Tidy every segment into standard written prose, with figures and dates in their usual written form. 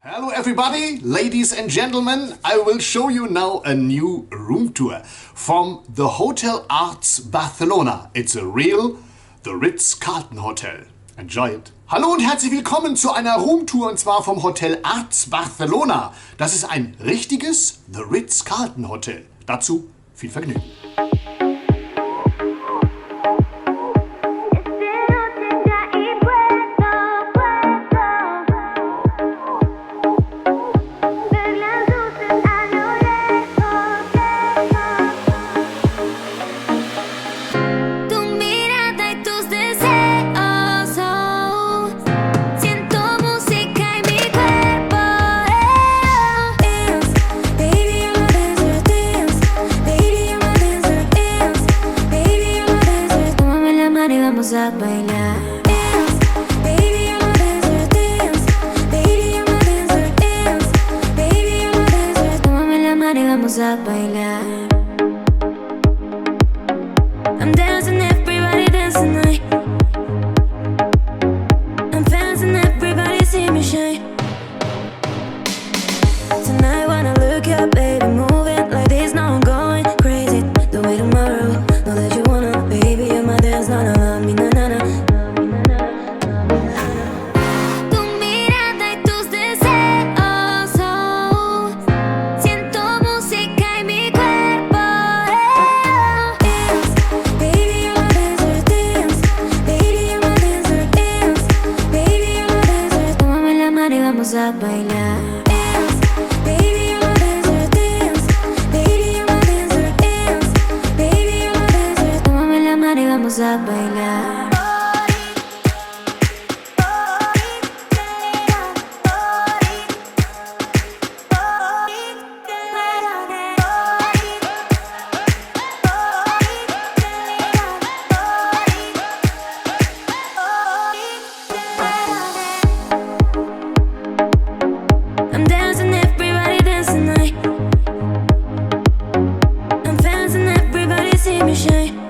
Hello everybody, ladies and gentlemen, I will show you now a new room tour from the Hotel Arts Barcelona. It's a real, the Ritz-Carlton Hotel. Enjoy it. Hallo und herzlich willkommen zu einer Roomtour und zwar vom Hotel Arts Barcelona. Das ist ein richtiges The Ritz-Carlton Hotel. Dazu viel Vergnügen. A bailar. Dance, baby, I'm a dancer. Dance, baby, I'm a dancer. Dance, baby, I'm a dancer. Tómame la mano y vamos a bailar. I'm dancing, everybody dance tonight. I'm dancing, everybody see me shine. Tonight when I look up, baby, moving like this, now I'm going crazy. The way tomorrow, know that you wanna, baby, you're my dance, no, no, love me, no. A bailar. Dance, baby, I'm a dancer. Dance, baby, I'm a dancer. Dance, baby, I'm a dancer. Tómame la mano y vamos a bailar. I'm dancing, everybody dance tonight. I'm dancing, everybody see me shine.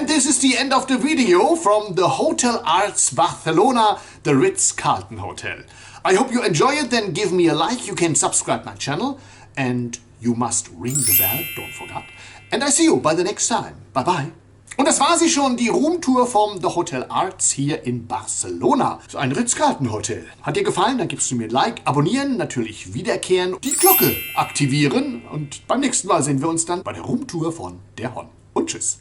And this is the end of the video from the Hotel Arts Barcelona, the Ritz-Carlton Hotel. I hope you enjoy it, then give me a like, you can subscribe my channel, and you must ring the bell, don't forget. And I see you by the next time. Bye bye. Und das war sie schon, die Roomtour vom The Hotel Arts hier in Barcelona. So ein Ritz-Carlton Hotel. Hat dir gefallen? Dann gibst du mir ein Like, abonnieren, natürlich wiederkehren, die Glocke aktivieren und beim nächsten Mal sehen wir uns dann bei der Roomtour von der Hon. Und tschüss.